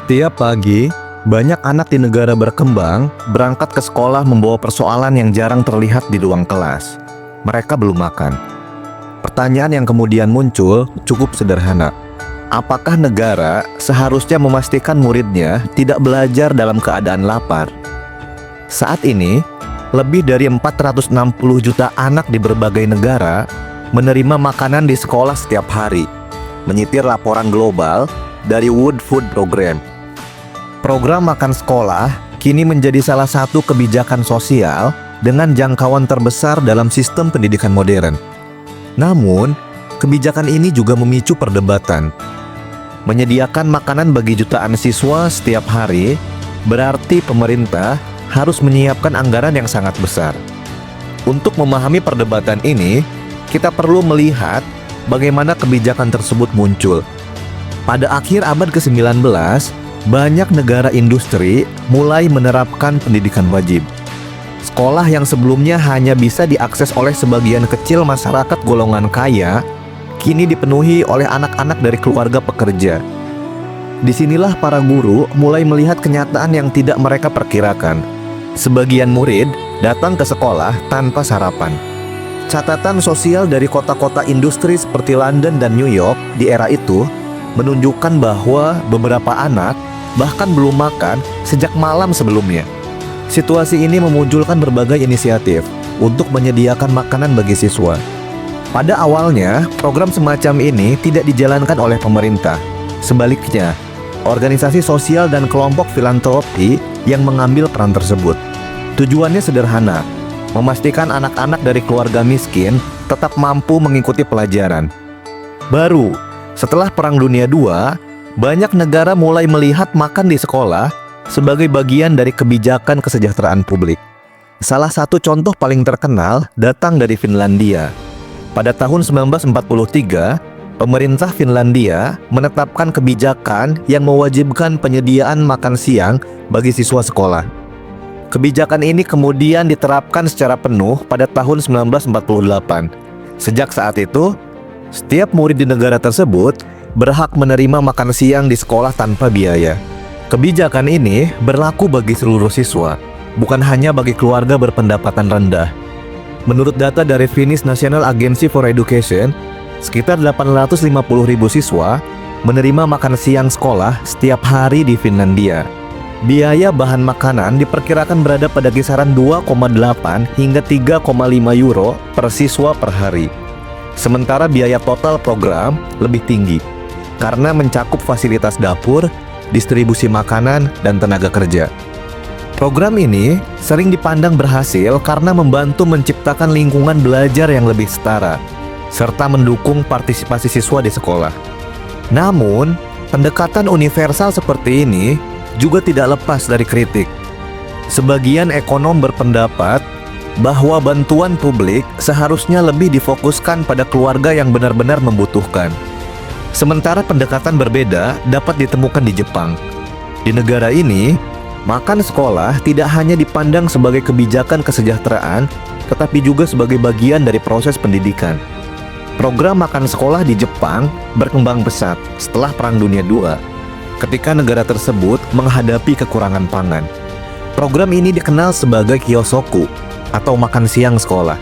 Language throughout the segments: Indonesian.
Setiap pagi, banyak anak di negara berkembang berangkat ke sekolah membawa persoalan yang jarang terlihat di ruang kelas. Mereka belum makan. Pertanyaan yang kemudian muncul cukup sederhana. Apakah negara seharusnya memastikan muridnya tidak belajar dalam keadaan lapar? Saat ini, lebih dari 460 juta anak di berbagai negara menerima makanan di sekolah setiap hari, menyitir laporan global dari World Food Program. Program makan sekolah kini menjadi salah satu kebijakan sosial dengan jangkauan terbesar dalam sistem pendidikan modern. Namun, kebijakan ini juga memicu perdebatan. Menyediakan makanan bagi jutaan siswa setiap hari berarti pemerintah harus menyiapkan anggaran yang sangat besar. Untuk memahami perdebatan ini, kita perlu melihat bagaimana kebijakan tersebut muncul. Pada akhir abad ke-19, banyak negara industri mulai menerapkan pendidikan wajib. Sekolah yang sebelumnya hanya bisa diakses oleh sebagian kecil masyarakat golongan kaya, kini dipenuhi oleh anak-anak dari keluarga pekerja. Disinilah para guru mulai melihat kenyataan yang tidak mereka perkirakan. Sebagian murid datang ke sekolah tanpa sarapan. Catatan sosial dari kota-kota industri seperti London dan New York di era itu menunjukkan bahwa beberapa anak bahkan belum makan sejak malam sebelumnya. Situasi ini memunculkan berbagai inisiatif untuk menyediakan makanan bagi siswa. Pada awalnya, program semacam ini tidak dijalankan oleh pemerintah. Sebaliknya, organisasi sosial dan kelompok filantropi yang mengambil peran tersebut. Tujuannya sederhana, memastikan anak-anak dari keluarga miskin tetap mampu mengikuti pelajaran. Baru setelah Perang Dunia II, banyak negara mulai melihat makan di sekolah sebagai bagian dari kebijakan kesejahteraan publik. Salah satu contoh paling terkenal datang dari Finlandia. Pada tahun 1943, pemerintah Finlandia menetapkan kebijakan yang mewajibkan penyediaan makan siang bagi siswa sekolah. Kebijakan ini kemudian diterapkan secara penuh pada tahun 1948. Sejak saat itu, setiap murid di negara tersebut berhak menerima makan siang di sekolah tanpa biaya. Kebijakan ini berlaku bagi seluruh siswa, bukan hanya bagi keluarga berpendapatan rendah. Menurut data dari Finnish National Agency for Education, sekitar 850.000 siswa menerima makan siang sekolah setiap hari di Finlandia. Biaya bahan makanan diperkirakan berada pada kisaran 2,8 hingga 3,5 euro per siswa per hari. Sementara biaya total program lebih tinggi karena mencakup fasilitas dapur, distribusi makanan, dan tenaga kerja. Program ini sering dipandang berhasil karena membantu menciptakan lingkungan belajar yang lebih setara, serta mendukung partisipasi siswa di sekolah. Namun, pendekatan universal seperti ini juga tidak lepas dari kritik. Sebagian ekonom berpendapat bahwa bantuan publik seharusnya lebih difokuskan pada keluarga yang benar-benar membutuhkan. Sementara pendekatan berbeda dapat ditemukan di Jepang. Di negara ini, makan sekolah tidak hanya dipandang sebagai kebijakan kesejahteraan, tetapi juga sebagai bagian dari proses pendidikan. Program makan sekolah di Jepang berkembang pesat setelah Perang Dunia II, ketika negara tersebut menghadapi kekurangan pangan. Program ini dikenal sebagai kyosoku, atau makan siang sekolah.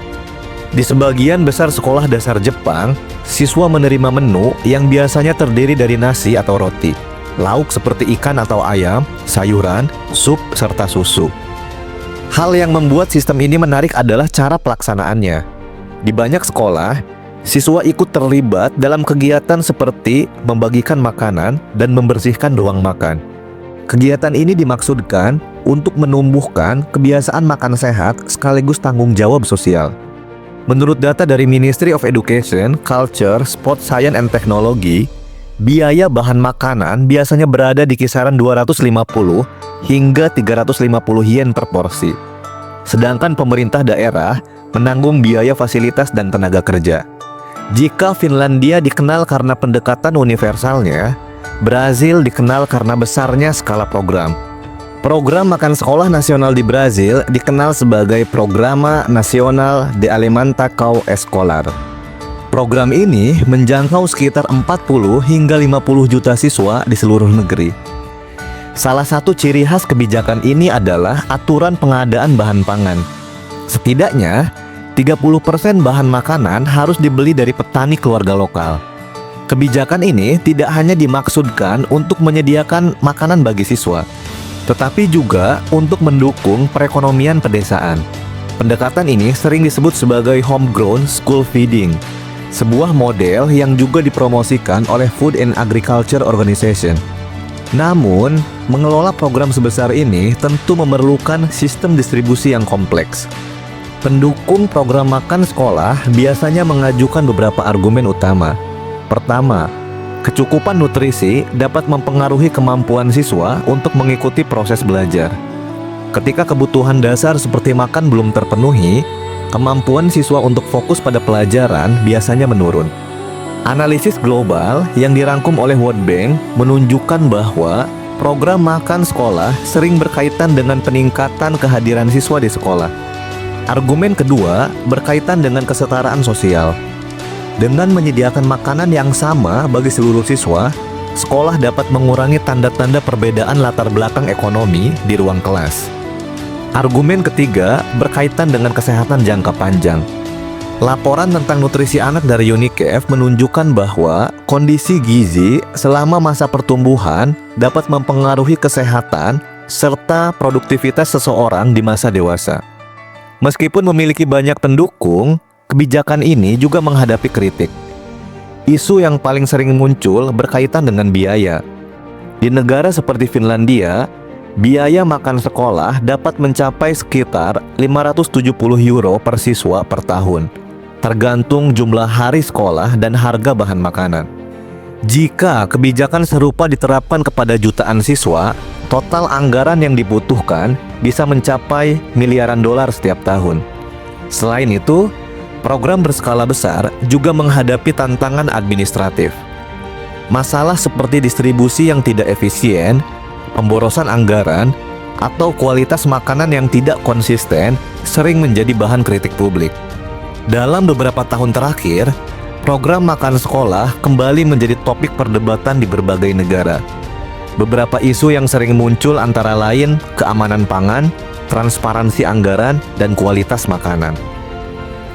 Di sebagian besar sekolah dasar Jepang, siswa menerima menu yang biasanya terdiri dari nasi atau roti, lauk seperti ikan atau ayam, sayuran, sup, serta susu. Hal yang membuat sistem ini menarik adalah cara pelaksanaannya. Di banyak sekolah, siswa ikut terlibat dalam kegiatan seperti membagikan makanan dan membersihkan ruang makan. Kegiatan ini dimaksudkan untuk menumbuhkan kebiasaan makan sehat sekaligus tanggung jawab sosial. Menurut data dari Ministry of Education, Culture, Sport Science and Technology, biaya bahan makanan biasanya berada di kisaran 250 hingga 350 yen per porsi. Sedangkan pemerintah daerah menanggung biaya fasilitas dan tenaga kerja. Jika Finlandia dikenal karena pendekatan universalnya, Brazil dikenal karena besarnya skala program. Program makan sekolah nasional di Brazil dikenal sebagai Programa Nacional de Alimentação Escolar. Program ini menjangkau sekitar 40 hingga 50 juta siswa di seluruh negeri. Salah satu ciri khas kebijakan ini adalah aturan pengadaan bahan pangan. Setidaknya, 30% bahan makanan harus dibeli dari petani keluarga lokal. Kebijakan ini tidak hanya dimaksudkan untuk menyediakan makanan bagi siswa, tetapi juga untuk mendukung perekonomian pedesaan. Pendekatan ini sering disebut sebagai homegrown school feeding, sebuah model yang juga dipromosikan oleh Food and Agriculture Organization. Namun, mengelola program sebesar ini tentu memerlukan sistem distribusi yang kompleks. Pendukung program makan sekolah biasanya mengajukan beberapa argumen utama. Pertama, kecukupan nutrisi dapat mempengaruhi kemampuan siswa untuk mengikuti proses belajar. Ketika kebutuhan dasar seperti makan belum terpenuhi, kemampuan siswa untuk fokus pada pelajaran biasanya menurun. Analisis global yang dirangkum oleh World Bank menunjukkan bahwa program makan sekolah sering berkaitan dengan peningkatan kehadiran siswa di sekolah. Argumen kedua berkaitan dengan kesetaraan sosial. Dengan menyediakan makanan yang sama bagi seluruh siswa, sekolah dapat mengurangi tanda-tanda perbedaan latar belakang ekonomi di ruang kelas. Argumen ketiga berkaitan dengan kesehatan jangka panjang. Laporan tentang nutrisi anak dari UNICEF menunjukkan bahwa kondisi gizi selama masa pertumbuhan dapat mempengaruhi kesehatan serta produktivitas seseorang di masa dewasa. Meskipun memiliki banyak pendukung, kebijakan ini juga menghadapi kritik. Isu yang paling sering muncul berkaitan dengan biaya. Di negara seperti Finlandia, biaya makan sekolah dapat mencapai sekitar 570 euro per siswa per tahun, tergantung jumlah hari sekolah dan harga bahan makanan. Jika kebijakan serupa diterapkan kepada jutaan siswa, total anggaran yang dibutuhkan bisa mencapai miliaran dolar setiap tahun. Selain itu, program berskala besar juga menghadapi tantangan administratif. Masalah seperti distribusi yang tidak efisien, pemborosan anggaran, atau kualitas makanan yang tidak konsisten sering menjadi bahan kritik publik. Dalam beberapa tahun terakhir, program makan sekolah kembali menjadi topik perdebatan di berbagai negara. Beberapa isu yang sering muncul antara lain keamanan pangan, transparansi anggaran, dan kualitas makanan.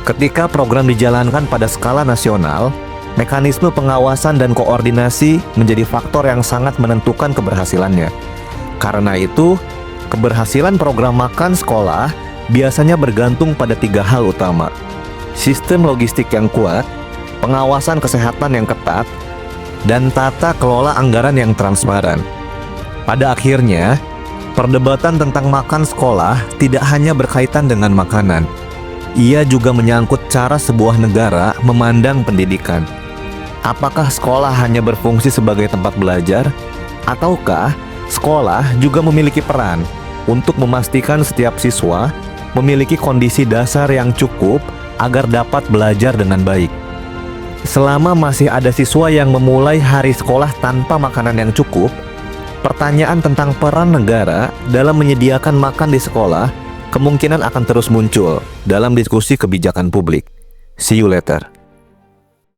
Ketika program dijalankan pada skala nasional, mekanisme pengawasan dan koordinasi menjadi faktor yang sangat menentukan keberhasilannya. Karena itu, keberhasilan program makan sekolah biasanya bergantung pada 3 hal utama: sistem logistik yang kuat, pengawasan kesehatan yang ketat, dan tata kelola anggaran yang transparan. Pada akhirnya, perdebatan tentang makan sekolah tidak hanya berkaitan dengan makanan. Ia juga menyangkut cara sebuah negara memandang pendidikan. Apakah sekolah hanya berfungsi sebagai tempat belajar, ataukah sekolah juga memiliki peran untuk memastikan setiap siswa memiliki kondisi dasar yang cukup agar dapat belajar dengan baik? Selama masih ada siswa yang memulai hari sekolah tanpa makanan yang cukup, pertanyaan tentang peran negara dalam menyediakan makan di sekolah kemungkinan akan terus muncul dalam diskusi kebijakan publik. See you later.